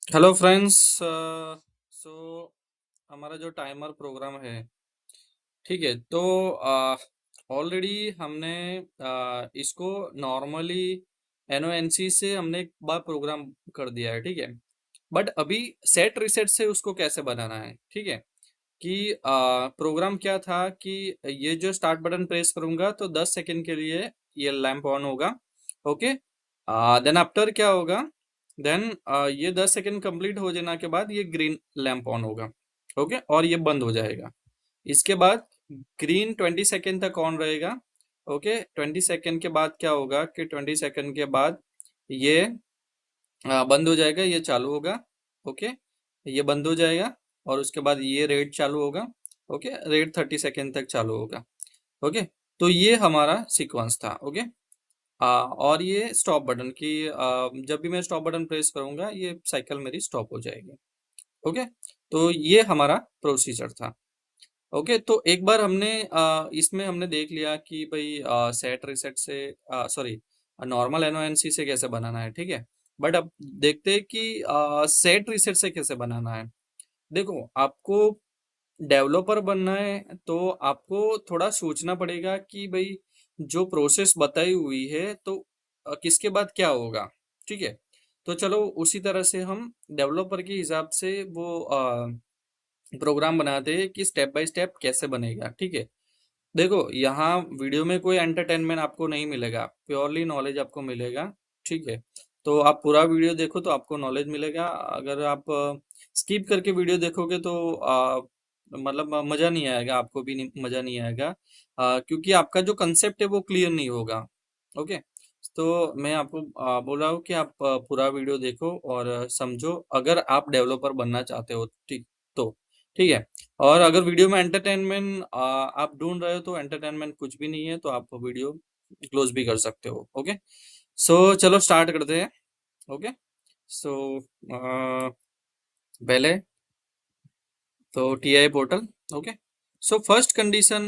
Hello friends. सो हमारा जो timer programme है, ठीक है। तो ऑलरेडी हमने इसको नॉर्मली एनओएनसी से हमने एक बार प्रोग्राम कर दिया है, ठीक है। बट अभी सेट रिसेट से उसको कैसे बनाना है, ठीक है। कि प्रोग्राम क्या था कि ये जो स्टार्ट बटन प्रेस करूंगा तो 10 सेकंड के लिए ये लैंप ऑन होगा। ओके। देन आफ्टर क्या होगा, देन ये 10 सेकंड कंप्लीट हो जाने के बाद ये ग्रीन लैंप ऑन होगा। ओके, और ये बंद हो जाएगा। इसके बाद ग्रीन 20 सेकंड तक ऑन रहेगा। ओके, 20 सेकंड के बाद क्या होगा कि 20 सेकंड के बाद ये बंद हो जाएगा, ये चालू होगा। ओके, ये बंद हो जाएगा और उसके बाद ये रेड चालू होगा। ओके, रेड 30 सेकेंड तक चालू होगा। ओके, तो ये हमारा सीक्वेंस था। ओके। और ये स्टॉप बटन की जब भी मैं स्टॉप बटन प्रेस करूंगा ये साइकिल मेरी स्टॉप हो जाएगी। ओके, तो ये हमारा प्रोसीजर था। ओके, तो एक बार हमने इसमें हमने देख लिया कि भाई सेट रिसेट से सॉरी नॉर्मल एनओएनसी से कैसे बनाना है, ठीक है। बट अब देखते हैं कि सेट रिसेट से कैसे बनाना है। देखो, आपको डेवलपर बनना है तो आपको थोड़ा सोचना पड़ेगा कि भाई जो प्रोसेस बताई हुई है तो किसके बाद क्या होगा, ठीक है। तो चलो उसी तरह से हम डेवलपर के हिसाब से वो प्रोग्राम बनाते हैं कि स्टेप बाय स्टेप कैसे बनेगा, ठीक है। देखो, यहाँ वीडियो में कोई एंटरटेनमेंट आपको नहीं मिलेगा, प्योरली नॉलेज आपको मिलेगा, ठीक है। तो आप पूरा वीडियो देखो तो आपको नॉलेज मिलेगा। अगर आप स्किप करके वीडियो देखोगे तो मतलब मजा नहीं आएगा, आपको भी नहीं, मजा नहीं आएगा। क्योंकि आपका जो कंसेप्ट है वो क्लियर नहीं होगा। ओके, तो मैं आपको बोल रहा हूँ कि आप पूरा वीडियो देखो और समझो, अगर आप डेवलपर बनना चाहते हो, ठीक। तो ठीक है। और अगर वीडियो में एंटरटेनमेंट आप ढूंढ रहे हो तो एंटरटेनमेंट कुछ भी नहीं है, तो आप वीडियो क्लोज भी कर सकते हो। ओके, सो चलो स्टार्ट करते हैं। ओके, सो पहले तो TI portal. Okay, so first condition,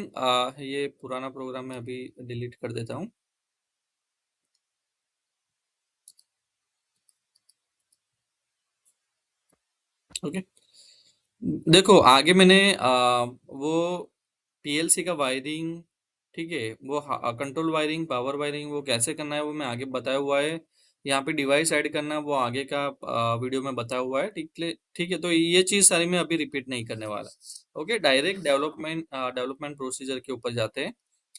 ये पुराना प्रोग्राम मैं अभी डिलीट कर देता हूँ। ओके, देखो आगे मैंने वो पीएलसी का वायरिंग, ठीक है, वो कंट्रोल वायरिंग, पावर वायरिंग वो कैसे करना है वो मैं आगे बताया हुआ है। यहाँ पे डिवाइस ऐड करना वो आगे का वीडियो में बताया हुआ है, ठीक है। ठीक है, तो ये चीज सारी मैं अभी रिपीट नहीं करने वाला। ओके, डायरेक्ट डेवलपमेंट प्रोसीजर के ऊपर जाते हैं।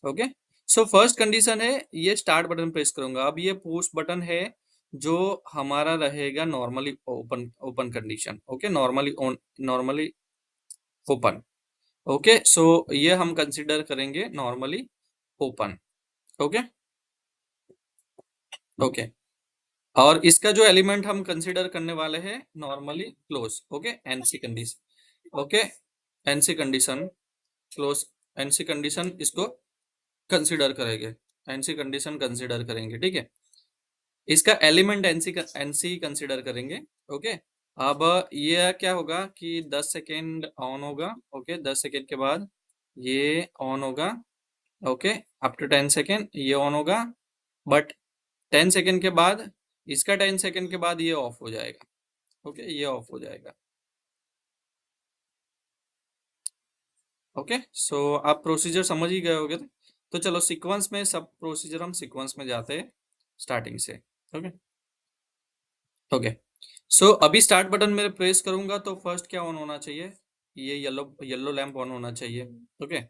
ओके, सो फर्स्ट कंडीशन है ये स्टार्ट बटन प्रेस करूंगा। अब ये पुश बटन है जो हमारा रहेगा normally open open condition. Okay, normally on, normally open. Okay, so ये हम कंसिडर करेंगे नॉर्मली ओपन। ओके। ओके, और इसका जो एलिमेंट हम कंसिडर करने वाले हैं normally close. Okay, NC condition. Okay, NC condition close, NC condition इसको कंसिडर करेंगे, एनसी कंडीशन कंसिडर करेंगे, ठीक है। इसका एलिमेंट एनसी एनसी कंसिडर करेंगे। ओके, अब ये क्या होगा कि 10 सेकेंड ऑन होगा। ओके, 10 सेकेंड के बाद ये ऑन होगा। ओके, आफ्टर 10 सेकेंड ये ऑन होगा। बट 10 सेकेंड के बाद, इसका 10 सेकेंड के बाद ये ऑफ हो जाएगा। ओके, ये ऑफ हो जाएगा। ओके, सो आप प्रोसीजर समझ ही गए होगे। तो चलो सीक्वेंस में सब प्रोसीजर हम सीक्वेंस में जाते हैं स्टार्टिंग से। ओके। ओके, सो अभी स्टार्ट बटन मेरे प्रेस करूंगा तो फर्स्ट क्या ऑन होना चाहिए, ये येलो येलो लैंप ऑन होना चाहिए। ओके,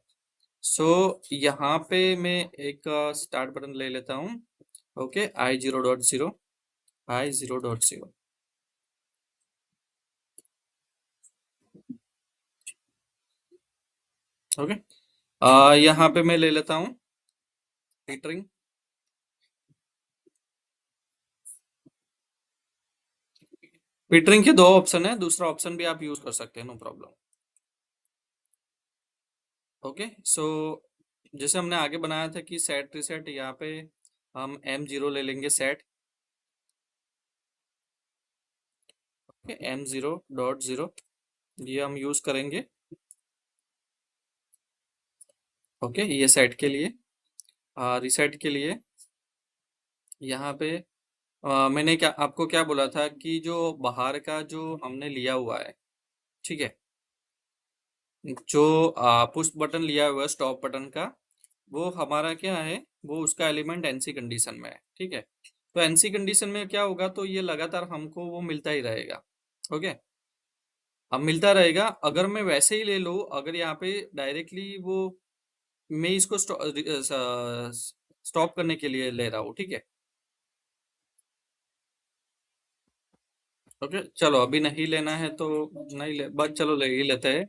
सो यहाँ पे मैं एक स्टार्ट बटन ले लेता हूँ। Okay, I0.0, I0.0। ओके, यहाँ पे मैं ले लेता हूँ हीटरिंग। हीटरिंग के दो ऑप्शन है, दूसरा ऑप्शन भी आप यूज कर सकते हैं, नो प्रॉब्लम। ओके, सो जैसे हमने आगे बनाया था कि सेट रिसेट, यहाँ पे हम M0 ले लेंगे सेट। ओके, M0.0 ये हम यूज करेंगे। ओके, ये सेट के लिए। रिसेट के लिए यहाँ पे मैंने क्या आपको क्या बोला था कि जो बाहर का जो हमने लिया हुआ है, ठीक है, जो पुश बटन लिया हुआ है स्टॉप बटन का, वो हमारा क्या है, वो उसका एलिमेंट एनसी कंडीशन में है, ठीक है। तो एनसी कंडीशन में क्या होगा, तो ये लगातार हमको वो मिलता ही रहेगा। ओके, अब मिलता रहेगा। अगर मैं वैसे ही ले लूँ, अगर यहाँ पे डायरेक्टली वो मैं इसको स्टॉप करने के लिए ले रहा हूँ, ठीक है। ओके, चलो अभी नहीं लेना है तो नहीं ले, बस चलो ले ही लेते हैं।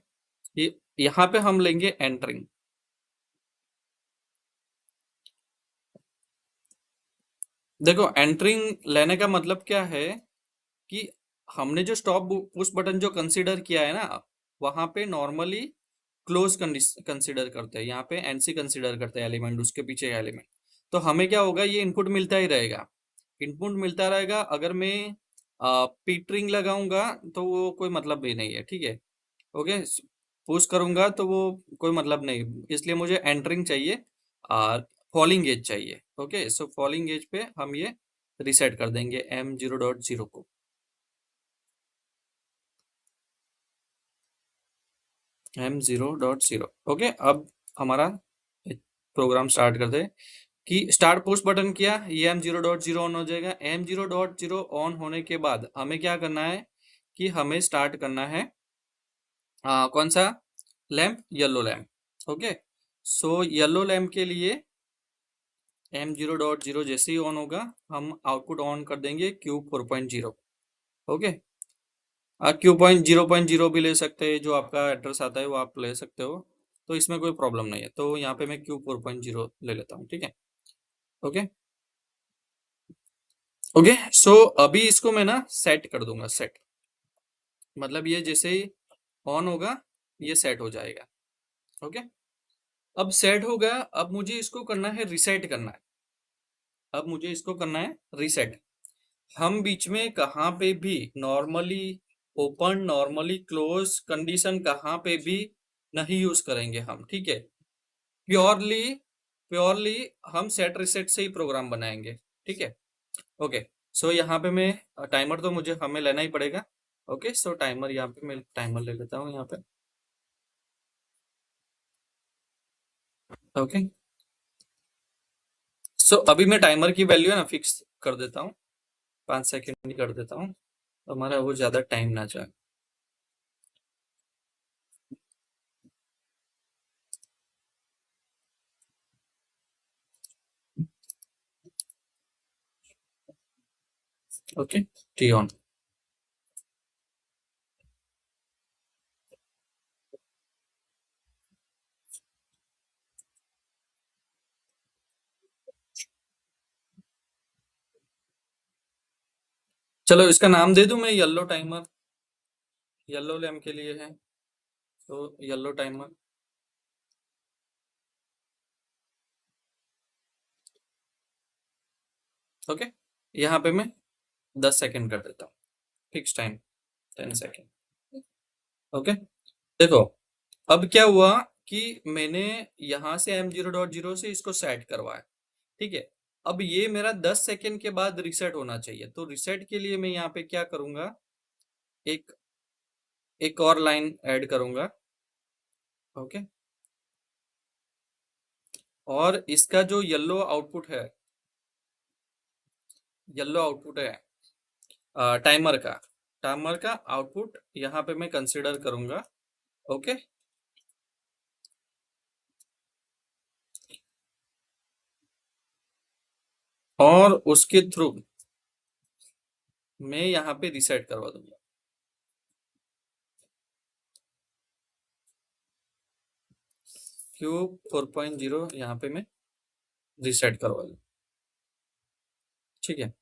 ये यहाँ पे हम लेंगे एंटरिंग। देखो, एंटरिंग लेने का मतलब क्या है कि हमने जो स्टॉप पुश बटन जो कंसीडर किया है ना, वहां पे नॉर्मली क्लोज कंसीडर करते हैं, यहाँ पे एनसी कंसीडर करते हैं एलिमेंट, उसके पीछे एलिमेंट। तो हमें क्या होगा, ये इनपुट मिलता ही रहेगा, इनपुट मिलता रहेगा। अगर मैं पीटरिंग लगाऊंगा तो वो कोई मतलब भी नहीं है, ठीक है। ओके, पुश करूंगा तो वो कोई मतलब नहीं, इसलिए मुझे एंटरिंग चाहिए और फॉलिंग एज चाहिए। ओके, सो फॉलिंग एज पे हम ये रिसेट कर देंगे M0.0 को। M0.0। ओके, अब हमारा प्रोग्राम स्टार्ट कर दे कि स्टार्ट पुश बटन किया, ये M0.0 ऑन हो जाएगा। M0.0 ऑन होने के बाद हमें क्या करना है कि हमें स्टार्ट करना है कौन सा lamp, yellow lamp. Okay, so yellow lamp के लिए M0.0 जैसे ही ऑन होगा, हम आउटपुट ऑन कर देंगे Q4.0। ओके, Q.0.0 भी ले सकते हैं, जो आपका एड्रेस आता है वो आप ले सकते हो, तो इसमें कोई प्रॉब्लम नहीं है। तो यहाँ पे मैं Q4.0 ले लेता हूँ, ठीक है। ओके, ओके, सो अभी इसको मैं ना सेट कर दूंगा। सेट मतलब ये जैसे ही ऑन होगा, ये सेट हो जाएगा। ओके, अब सेट हो गया, अब मुझे इसको करना है रिसेट करना है। अब मुझे इसको करना है रिसेट। हम बीच में कहाँ पे भी normally open normally close condition कहाँ पे भी नहीं यूज करेंगे हम, ठीक है। प्योरली प्योरली हम सेट रिसेट से ही प्रोग्राम बनाएंगे, ठीक है। ओके, सो यहाँ पे मैं टाइमर तो मुझे हमें लेना ही पड़ेगा। ओके, सो टाइमर यहाँ पे मैं टाइमर ले लेता हूँ यहाँ पे। ओके, सो अभी मैं टाइमर की वैल्यू है ना फिक्स कर देता हूँ, 5 सेकेंड ही कर देता हूँ, तो हमारा वो ज्यादा टाइम ना जाए। Okay, T on. चलो इसका नाम दे दूं मैं, येलो टाइमर। येलो लैम्प के लिए है, तो येलो टाइमर। ओके, यहाँ पे मैं 10 सेकेंड कर देता हूँ, फिक्स टाइम 10 सेकेंड। ओके, देखो अब क्या हुआ कि मैंने यहाँ से M0.0 से इसको सेट करवाया, ठीक है। अब ये मेरा 10 सेकेंड के बाद रिसेट होना चाहिए, तो रिसेट के लिए मैं यहाँ पे क्या करूंगा, एक एक और लाइन ऐड करूंगा। ओके, और इसका जो येलो आउटपुट है टाइमर का, आउटपुट यहाँ पे मैं कंसिडर करूंगा। ओके, और उसके थ्रू मैं यहाँ पे रिसेट करवा दूंगा। Q4.0 यहाँ पे मैं रिसेट करवा दूँ, ठीक है।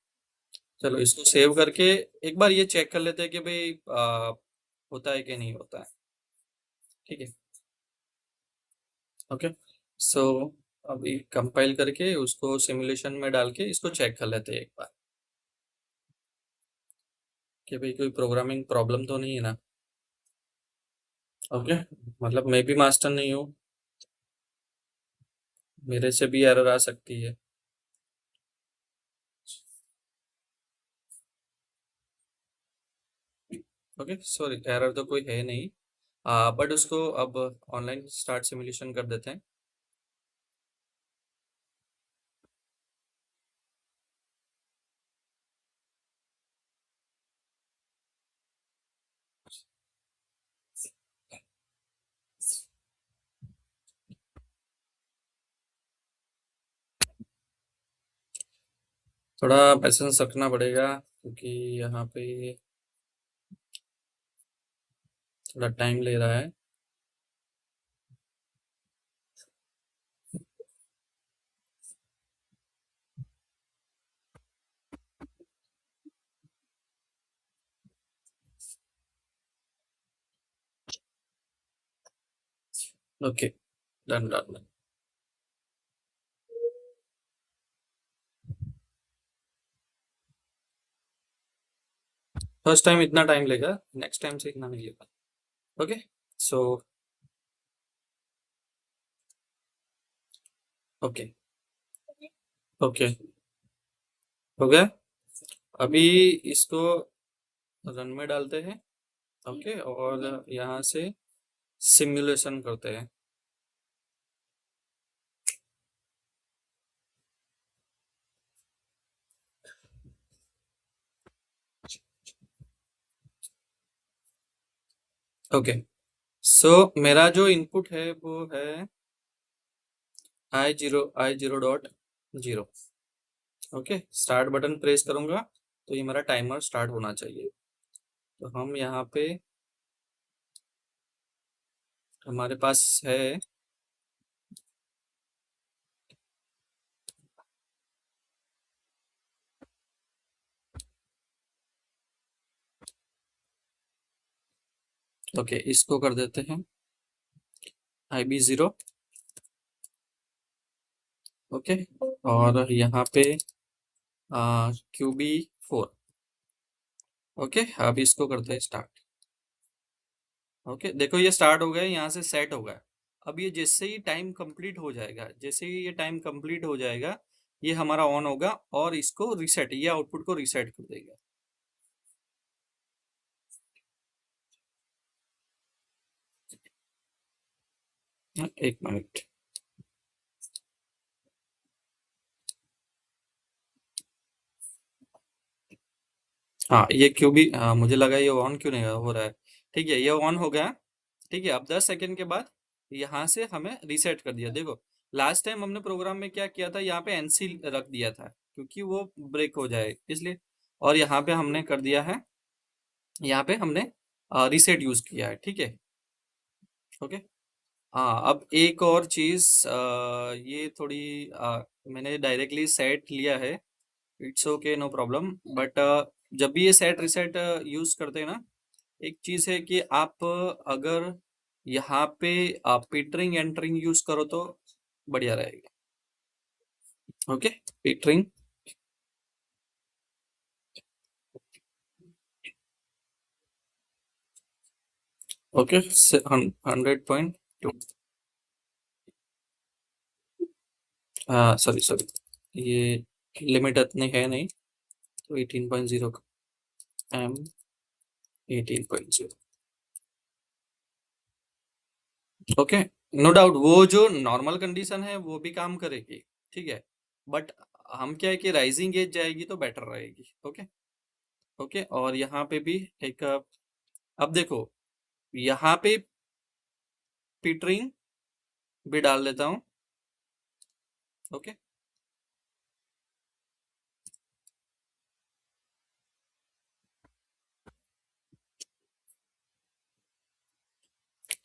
चलो इसको सेव करके एक बार ये चेक कर लेते हैं कि भाई होता है कि नहीं होता है, ठीक है। ओके, सो अभी कंपाइल करके उसको सिमुलेशन में डाल के इसको चेक कर लेते हैं एक बार कि भाई कोई प्रोग्रामिंग प्रॉब्लम तो नहीं है ना। ओके, मतलब मैं भी मास्टर नहीं हूँ, मेरे से भी एरर आ सकती है। ओके, सॉरी, एरर तो कोई है नहीं। बट उसको अब ऑनलाइन स्टार्ट सिमुलेशन कर देते हैं। थोड़ा पैसेंस रखना पड़ेगा क्योंकि यहाँ पे थोड़ा टाइम ले रहा है। Okay, done done. First time इतना टाइम लेगा, नेक्स्ट टाइम से इतना नहीं लेगा। ओके, सो ओके ओके, हो गया। अभी इसको रन में डालते हैं। ओके, और यहाँ से सिमुलेशन करते हैं। ओके, सो मेरा जो इनपुट है वो है I0 dot 0। Okay, start button press करूंगा तो ये मेरा टाइमर स्टार्ट होना चाहिए। तो हम यहाँ पे हमारे पास है। ओके, इसको कर देते हैं IB0। ओके, और यहाँ पे QB4। ओके, अब इसको करते हैं स्टार्ट। ओके, देखो ये स्टार्ट हो गया, यहाँ से सेट हो गया। अब ये जैसे ही टाइम कंप्लीट हो जाएगा, जैसे ही ये टाइम कंप्लीट हो जाएगा, ये हमारा ऑन होगा और इसको रिसेट, ये आउटपुट को रिसेट कर देगा। एक मिनट। हाँ, ये क्यों भी, हाँ मुझे लगा ये ऑन क्यों नहीं हो रहा है। ठीक है, ये ऑन हो गया। ठीक है, अब 10 सेकंड के बाद यहाँ से हमें रीसेट कर दिया। देखो, लास्ट टाइम हमने प्रोग्राम में क्या किया था, यहाँ पे एनसी रख दिया था क्योंकि वो ब्रेक हो जाए इसलिए। और यहाँ पे हमने कर दिया है, यहाँ पे हमने रीसेट यूज किया है। ठीक है। ओके। हाँ, अब एक और चीज, ये थोड़ी मैंने डायरेक्टली सेट लिया है। It's okay, no problem. But जब भी ये सेट रिसेट यूज करते हैं ना, एक चीज है कि आप अगर यहाँ पे पीटरिंग एंटरिंग यूज करो तो बढ़िया रहेगा। ओके, पीटरिंग। ओके, 100.2। सॉरी सॉरी, ये लिमिट इतनी है नहीं, तो 18.0 एम 18.0। ओके, नो डाउट वो जो नॉर्मल कंडीशन है वो भी काम करेगी। ठीक है, बट हम क्या है कि राइजिंग एज जाएगी तो बेटर रहेगी। ओके। ओके, और यहाँ पे भी एक, अब देखो यहाँ पे पीटरिंग भी डाल देता हूँ। Okay,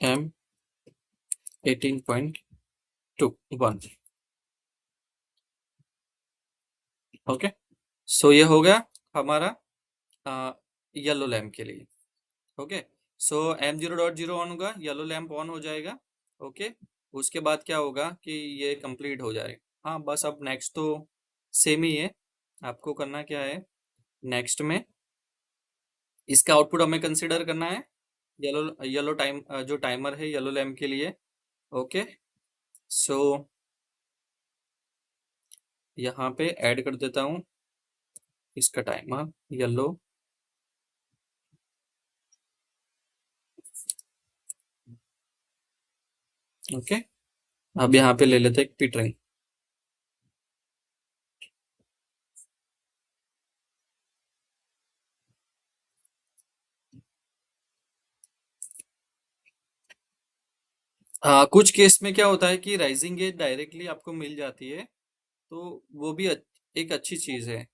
M 18.2 1। ओके, सो ये हो गया हमारा येलो लैम्प के लिए। ओके, सो M0.0 ऑन होगा, येलो लैम्प ऑन हो जाएगा। ओके, उसके बाद क्या होगा कि ये कंप्लीट हो जाएगा। हाँ, बस अब नेक्स्ट तो सेम ही है। आपको करना क्या है, नेक्स्ट में इसका आउटपुट हमें कंसिडर करना है। येलो येलो टाइम, जो टाइमर है येलो लैम्प के लिए। ओके, सो यहाँ पे ऐड कर देता हूँ इसका टाइमर येलो ओके, अब यहाँ पे ले लेते हैं पिट रिंग। कुछ केस में क्या होता है कि राइजिंग एज डायरेक्टली आपको मिल जाती है, तो वो भी एक अच्छी चीज है।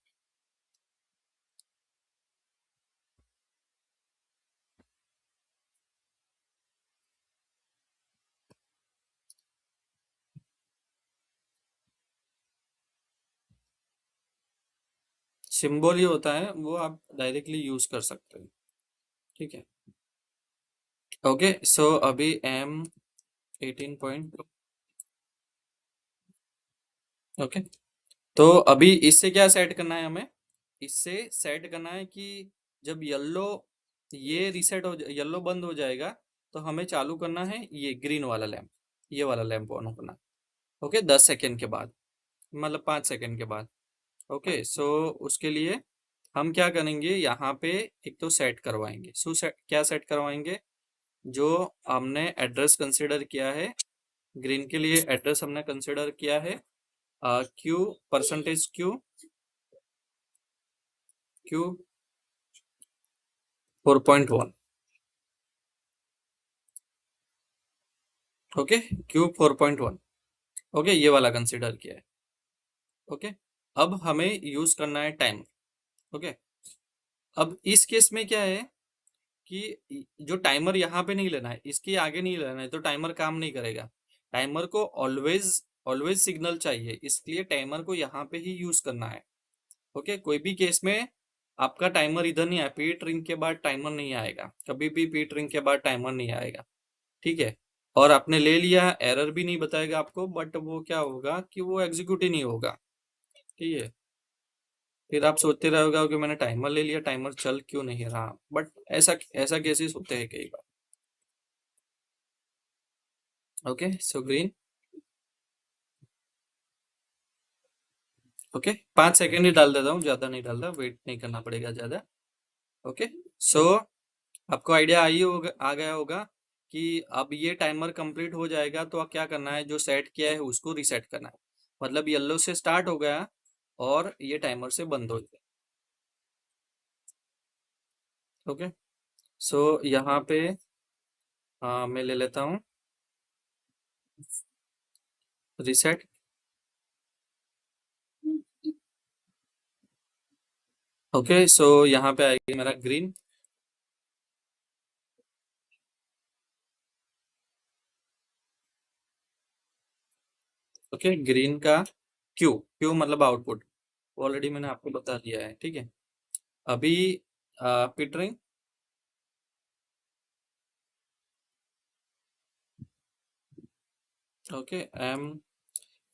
सिंबल ही होता है, वो आप डायरेक्टली यूज कर सकते हैं। ठीक है। ओके, सो अभी M18.2। ओके, तो अभी इससे क्या सेट करना है हमें? इससे सेट करना है कि जब येलो, ये रीसेट हो, येलो बंद हो जाएगा, तो हमें चालू करना है ये ग्रीन वाला लैंप, ये वाला लैंप ऑन करना है। ओके, 10 सेकेंड के बाद, मतलब 5 सेकेंड के बाद। ओके, सो उसके लिए हम क्या करेंगे, यहाँ पे एक तो सेट करवाएंगे। क्या सेट करवाएंगे? जो हमने एड्रेस कंसिडर किया है, ग्रीन के लिए एड्रेस हमने कंसिडर किया है Q, percentage Q, Q 4.1। Okay, Q 4.1। Okay, ये वाला कंसिडर किया है। ओके, अब हमें यूज करना है टाइमर। ओके, अब इस केस में क्या है कि जो टाइमर यहाँ पे नहीं लेना है, इसके आगे नहीं लेना है, तो टाइमर काम नहीं करेगा। टाइमर को ऑलवेज ऑलवेज सिग्नल चाहिए, इसलिए टाइमर को यहाँ पे ही यूज करना है। ओके, कोई भी केस में आपका टाइमर इधर नहीं आया, पीट रिंग के बाद टाइमर नहीं आएगा, कभी भी पीट रिंग के बाद टाइमर नहीं आएगा। ठीक है, और आपने ले लिया, एरर भी नहीं बताएगा आपको, बट वो क्या होगा कि वो एग्जीक्यूट ही नहीं होगा। ठीक है, फिर आप सोचते रहोगे कि मैंने टाइमर ले लिया, टाइमर चल क्यों नहीं रहा, बट ऐसा ऐसा केसेस होते हैं कई बार। Okay, so green. Okay, 5 second ही डाल देता हूँ, ज्यादा नहीं डालता, वेट नहीं करना पड़ेगा ज्यादा। ओके, सो आपको आइडिया आ गया होगा कि अब ये टाइमर कंप्लीट हो जाएगा, तो क्या करना है, जो सेट किया है उसको रीसेट करना है। मतलब येलो से स्टार्ट हो गया और ये टाइमर से बंद हो गया। ओके, सो यहाँ पे मैं ले लेता हूँ रीसेट। ओके, सो यहाँ पे आएगी मेरा ग्रीन। ओके, ग्रीन का क्यू, क्यू मतलब आउटपुट, ऑलरेडी मैंने आपको बता दिया है। ठीक है, अभी पिट रिंग। ओके,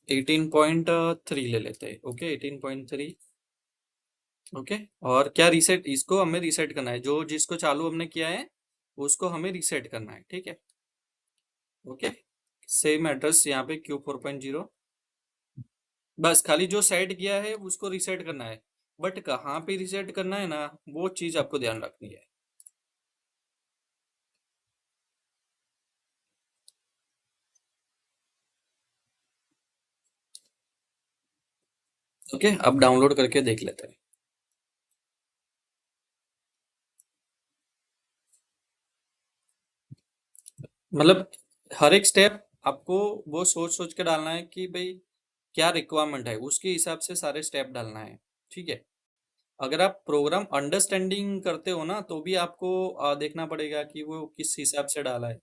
M18.3 ले लेते हैं। ओके, 18.3। ओके, और क्या रीसेट, इसको हमें रीसेट करना है, जो जिसको चालू हमने किया है उसको हमें रीसेट करना है। ठीक है। ओके, सेम एड्रेस यहाँ पे Q4.0। बस खाली जो सेट किया है उसको रीसेट करना है, बट कहाँ पे रीसेट करना है ना, वो चीज आपको ध्यान रखनी है। ओके, अब डाउनलोड करके देख लेते हैं। मतलब हर एक स्टेप आपको वो सोच सोच के डालना है कि भाई क्या रिक्वायरमेंट है, उसके हिसाब से सारे स्टेप डालना है। ठीक है, अगर आप प्रोग्राम अंडरस्टैंडिंग करते हो ना, तो भी आपको देखना पड़ेगा कि वो किस हिसाब से डाला है,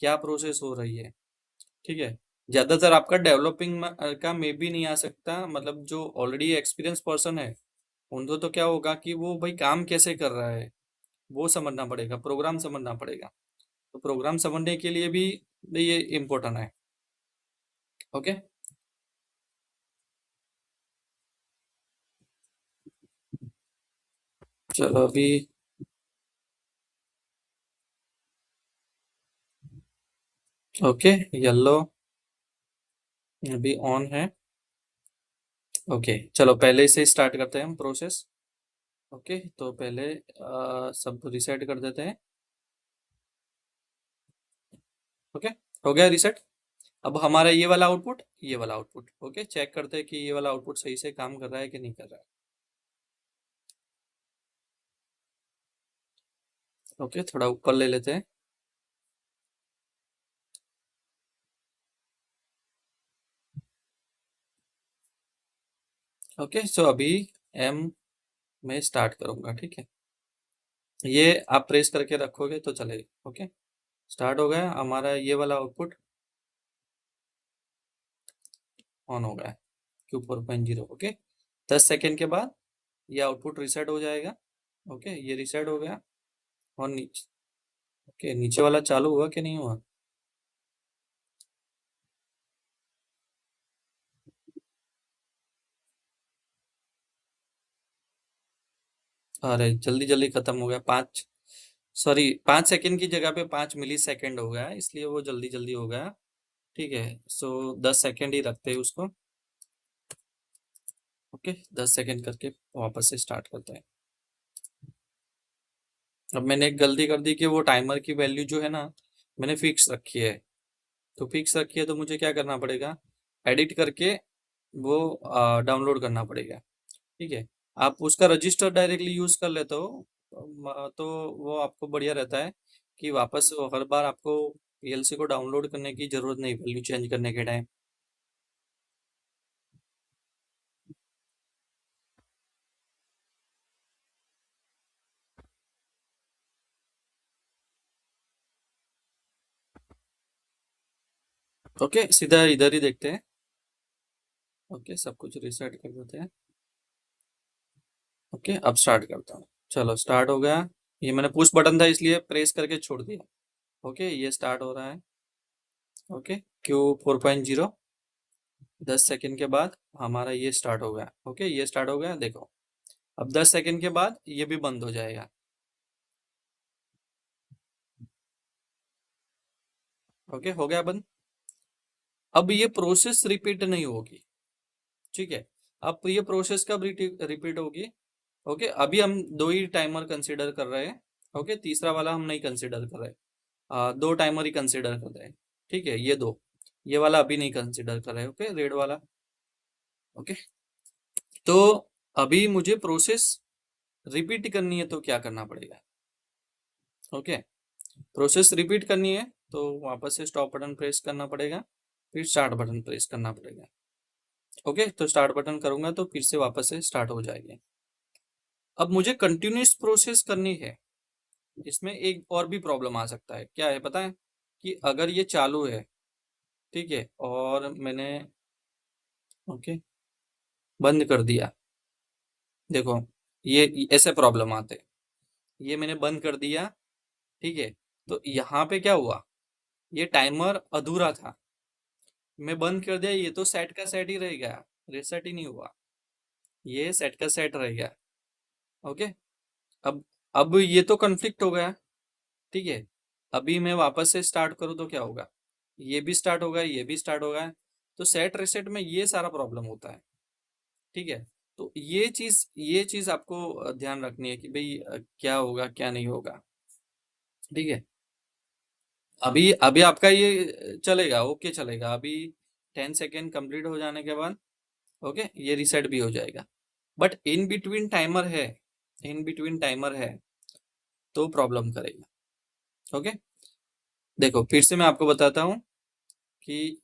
क्या प्रोसेस हो रही है। ठीक है, ज्यादातर आपका डेवलपिंग का में भी नहीं आ सकता, मतलब जो ऑलरेडी एक्सपीरियंस पर्सन है उनको तो क्या होगा कि वो भाई काम कैसे कर रहा है वो समझना पड़ेगा, प्रोग्राम समझना पड़ेगा। तो प्रोग्राम समझने के लिए भी ये इम्पोर्टेंट है। ओके, चलो अभी। ओके, येलो अभी ऑन है। ओके, चलो पहले से स्टार्ट करते हैं हम प्रोसेस। ओके, तो पहले सब रिसेट कर देते हैं। ओके, हो गया रिसेट। अब हमारा ये वाला आउटपुट, ये वाला आउटपुट, ओके, चेक करते हैं कि ये वाला आउटपुट सही से काम कर रहा है कि नहीं कर रहा है। ओके, थोड़ा ऊपर ले लेते हैं। ओके, सो अभी एम में स्टार्ट करूंगा, ठीक है। ये आप प्रेस करके रखोगे तो चलेगा। ओके, स्टार्ट हो गया हमारा ये वाला आउटपुट, ऑन हो गया Q4.0। ओके, 10 सेकेंड के बाद ये आउटपुट रिसेट हो जाएगा। ओके, ये रिसेट हो गया और नीचे, ओके, नीचे वाला चालू हुआ कि नहीं हुआ? अरे जल्दी जल्दी खत्म हो गया। 5 की जगह पे 5 मिली सेकेंड हो गया, इसलिए वो जल्दी जल्दी हो गया। ठीक है, सो 10 सेकेंड ही रखते हैं उसको। ओके, 10 सेकेंड करके वापस से स्टार्ट करते हैं। अब मैंने एक गलती कर दी कि वो टाइमर की वैल्यू जो है ना, मैंने फिक्स रखी है। तो फिक्स रखी है तो मुझे क्या करना पड़ेगा, एडिट करके वो डाउनलोड करना पड़ेगा। ठीक है, आप उसका रजिस्टर डायरेक्टली यूज कर लेते हो, तो वो आपको बढ़िया रहता है कि वापस हर बार आपको पीएलसी को डाउनलोड करने की जरूरत नहीं, वैल्यू चेंज करने के टाइम। ओके, सीधा इधर ही देखते हैं। ओके, सब कुछ रिसेट कर देते हैं। ओके, अब स्टार्ट करता हूँ। चलो, स्टार्ट हो गया। ये मैंने पुश बटन था इसलिए प्रेस करके छोड़ दिया। ओके, ये स्टार्ट हो रहा है। ओके, Q4.0, 10 सेकेंड के बाद हमारा ये स्टार्ट हो गया। ओके, ये स्टार्ट हो गया, देखो। अब 10 सेकेंड के बाद ये भी बंद हो जाएगा। ओके, हो गया बंद। अब ये प्रोसेस रिपीट नहीं होगी, ठीक है। अब ये प्रोसेस कब रिपीट होगी? ओके, अभी हम दो ही टाइमर कंसीडर कर रहे हैं। ओके, तीसरा वाला हम नहीं कंसीडर कर रहे। दो टाइमर ही कंसीडर कर रहे हैं। ठीक है, ये दो, ये वाला अभी नहीं कंसीडर कर रहे। ओके, रेड वाला। ओके, तो अभी मुझे प्रोसेस रिपीट करनी है तो क्या करना पड़ेगा? ओके, प्रोसेस रिपीट करनी है तो वापस से स्टॉप बटन प्रेस करना पड़ेगा, फिर स्टार्ट बटन प्रेस करना पड़ेगा। ओके, तो स्टार्ट बटन करूंगा तो फिर से वापस से स्टार्ट हो जाएगी। अब मुझे कंटिन्यूस प्रोसेस करनी है। इसमें एक और भी प्रॉब्लम आ सकता है, क्या है पता है? कि अगर ये चालू है, ठीक है, और मैंने, ओके, बंद कर दिया, देखो, ये ऐसे प्रॉब्लम आते हैं। ये मैंने बंद कर दिया, ठीक है, तो यहाँ पे क्या हुआ, ये टाइमर अधूरा था। मैं बंद कर दिया, ये तो सेट का सेट ही रह गया, रिसेट ही नहीं हुआ, ये सेट का सेट रह गया। ओके, अब अब ये तो कन्फ्लिक्ट हो गया, ठीक है। अभी मैं वापस से स्टार्ट करूँ तो क्या होगा, ये भी स्टार्ट होगा, ये भी स्टार्ट होगा। तो सेट रिसेट में ये सारा प्रॉब्लम होता है, ठीक है। तो ये चीज आपको ध्यान रखनी है कि भाई क्या होगा क्या नहीं होगा, ठीक है। अभी अभी आपका ये चलेगा, ओके चलेगा। अभी 10 सेकेंड कंप्लीट हो जाने के बाद, ओके, ये रिसेट भी हो जाएगा। बट इन बिटवीन टाइमर है, इन बिटवीन टाइमर है तो प्रॉब्लम करेगा। ओके, देखो फिर से मैं आपको बताता हूँ कि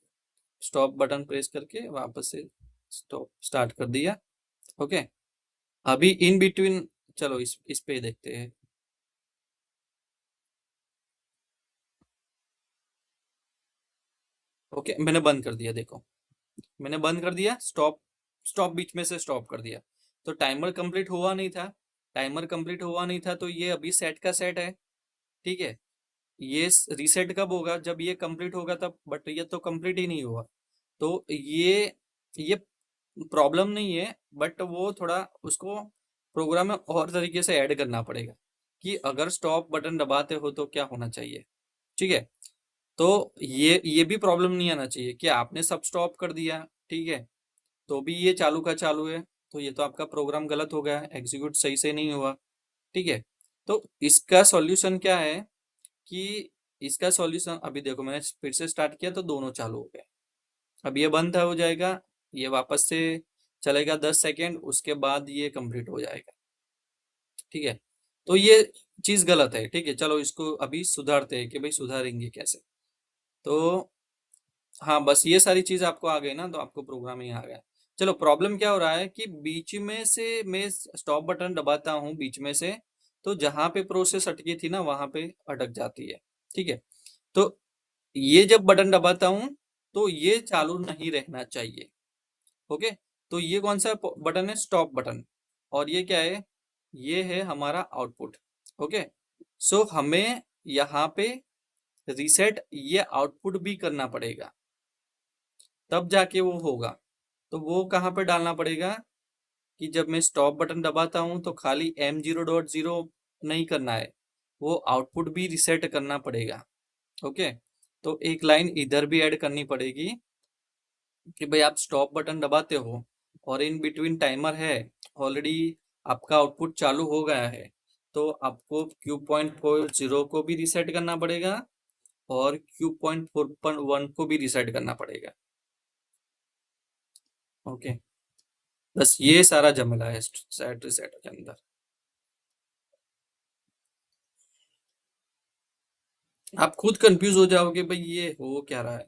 स्टॉप बटन प्रेस करके वापस से स्टॉप स्टार्ट कर दिया। ओके, अभी इन बिटवीन, चलो इस पे देखते हैं। ओके, मैंने बंद कर दिया, देखो, मैंने बंद कर दिया, स्टॉप, स्टॉप बीच में से स्टॉप कर दिया। तो टाइमर कंप्लीट हुआ नहीं था, टाइमर कंप्लीट हुआ नहीं था, तो ये अभी सेट का सेट है, ठीक है। ये रीसेट कब होगा, जब ये कंप्लीट होगा तब, बट ये तो कंप्लीट ही नहीं हुआ। तो ये प्रॉब्लम नहीं है, बट वो थोड़ा उसको प्रोग्राम में और तरीके से ऐड करना पड़ेगा कि अगर स्टॉप बटन दबाते हो तो क्या होना चाहिए, ठीक है। तो ये भी प्रॉब्लम नहीं आना चाहिए कि आपने सब स्टॉप कर दिया, ठीक है, तो भी ये चालू का चालू है, तो ये तो आपका प्रोग्राम गलत हो गया, एग्जीक्यूट सही से नहीं हुआ, ठीक है। तो इसका सॉल्यूशन क्या है कि इसका सॉल्यूशन, अभी देखो मैंने फिर से स्टार्ट किया तो दोनों चालू हो गए, अब ये बंद हो जाएगा, ये वापस से चलेगा 10 सेकेंड, उसके बाद ये कंप्लीट हो जाएगा। ठीक है, तो ये चीज गलत है। ठीक है, चलो इसको अभी सुधारते हैं कि भाई सुधारेंगे कैसे। तो हाँ, बस ये सारी चीज आपको आ गई ना, तो आपको प्रोग्रामिंग आ गया। चलो, प्रॉब्लम क्या हो रहा है कि बीच में से मैं स्टॉप बटन दबाता हूँ बीच में से, तो जहां पे प्रोसेस अटकी थी ना वहां पे अटक जाती है। ठीक है, तो ये जब बटन दबाता हूँ तो ये चालू नहीं रहना चाहिए। ओके, तो ये कौन सा बटन है? Stop button. और ये क्या है? ये है हमारा आउटपुट। ओके, सो हमें यहाँ पे रीसेट ये आउटपुट भी करना पड़ेगा, तब जाके वो होगा। तो वो कहाँ पे डालना पड़ेगा कि जब मैं स्टॉप बटन दबाता हूँ तो खाली M0.0 नहीं करना है, वो आउटपुट भी रिसेट करना पड़ेगा। ओके, तो एक लाइन इधर भी ऐड करनी पड़ेगी कि भाई आप स्टॉप बटन दबाते हो और इन बिटवीन टाइमर है, ऑलरेडी आपका आउटपुट चालू हो गया है, तो आपको Q.40 को भी रिसेट करना पड़ेगा और Q.4.1 को भी रिसेट करना पड़ेगा। ओके, बस ये सारा झमेला है सेट रिसेट के अंदर। आप खुद कंफ्यूज हो जाओगे भाई ये हो क्या रहा है,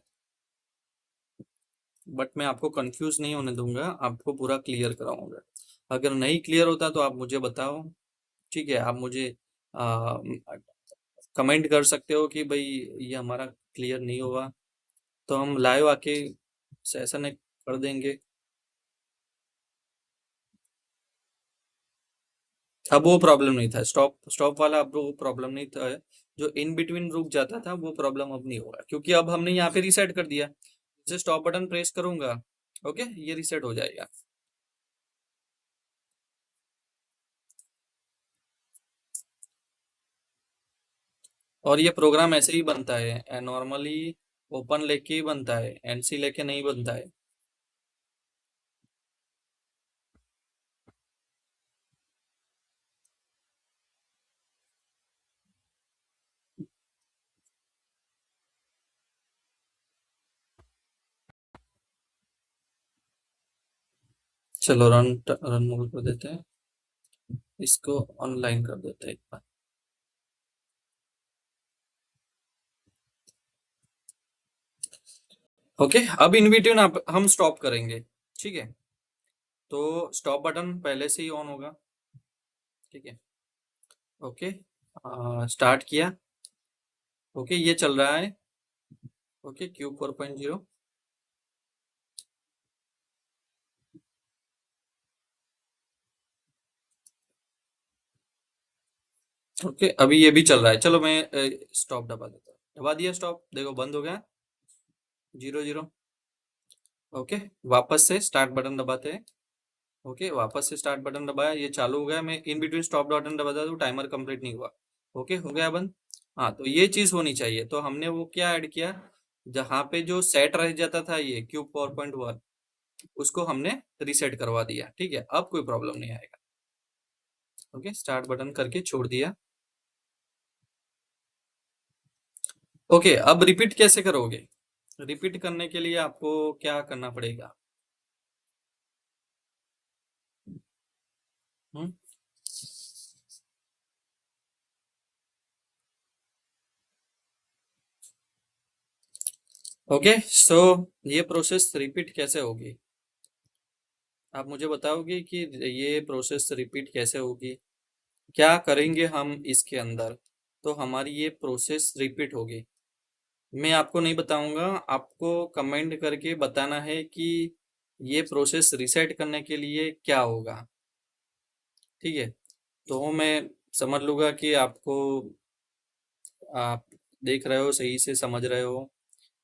बट मैं आपको कंफ्यूज नहीं होने दूंगा, आपको पूरा क्लियर कराऊंगा। अगर नहीं क्लियर होता तो आप मुझे बताओ। ठीक है, आप मुझे कमेंट कर सकते हो कि भाई ये हमारा क्लियर नहीं हुआ, तो हम लाइव आके सेशन एक कर देंगे। अब वो प्रॉब्लम नहीं था, स्टॉप स्टॉप वाला अब वो प्रॉब्लम नहीं था। जो इन बिटवीन रुक जाता था वो प्रॉब्लम अब नहीं होगा, क्योंकि अब हमने यहाँ पे रिसेट कर दिया। जैसे स्टॉप बटन प्रेस करूंगा, ओके, ये रिसेट हो जाएगा। और ये प्रोग्राम ऐसे ही बनता है नॉर्मली, ओपन लेके ही बनता है, एनसी लेके नहीं बनता है। चलो रन रन मोड कर देते हैं, इसको ऑनलाइन कर देते हैं एक बार। ओके, अब इन बिटवीन आप हम स्टॉप करेंगे। ठीक है, तो स्टॉप बटन पहले से ही ऑन होगा। ठीक है, ओके, स्टार्ट किया। ओके, ये चल रहा है। Okay, Q4.0। ओके, अभी ये भी चल रहा है। चलो मैं स्टॉप दबा देता हूँ, दबा दिया स्टॉप, देखो बंद हो गया 0 0। ओके, वापस से स्टार्ट बटन दबाते हैं। ओके, वापस से स्टार्ट बटन दबाया, ये चालू हो गया। मैं इन बिटवीन स्टॉप बटन दबाता तो टाइमर कंप्लीट नहीं हुआ। ओके, हो गया बंद। हाँ, तो ये चीज होनी चाहिए, तो हमने वो क्या ऐड किया, जहाँ पे जो सेट रह जाता था ये Q4.1, उसको हमने रिसेट करवा दिया। ठीक है, अब कोई प्रॉब्लम नहीं आएगा। ओके, स्टार्ट बटन करके छोड़ दिया। ओके, अब रिपीट कैसे करोगे? रिपीट करने के लिए आपको क्या करना पड़ेगा? हम्म, ओके, सो ये प्रोसेस रिपीट कैसे होगी? आप मुझे बताओगे कि ये प्रोसेस रिपीट कैसे होगी? क्या करेंगे हम इसके अंदर तो हमारी ये प्रोसेस रिपीट होगी? मैं आपको नहीं बताऊंगा, आपको कमेंट करके बताना है कि ये प्रोसेस रिसेट करने के लिए क्या होगा। ठीक है, तो मैं समझ लूंगा कि आपको, आप देख रहे हो, सही से समझ रहे हो।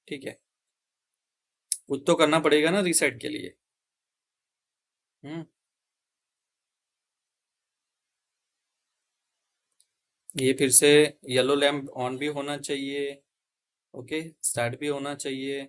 ठीक है, कुछ तो करना पड़ेगा ना रिसेट के लिए। हम्म, ये फिर से येलो लैम्प ऑन भी होना चाहिए। ओके, स्टार्ट भी होना चाहिए।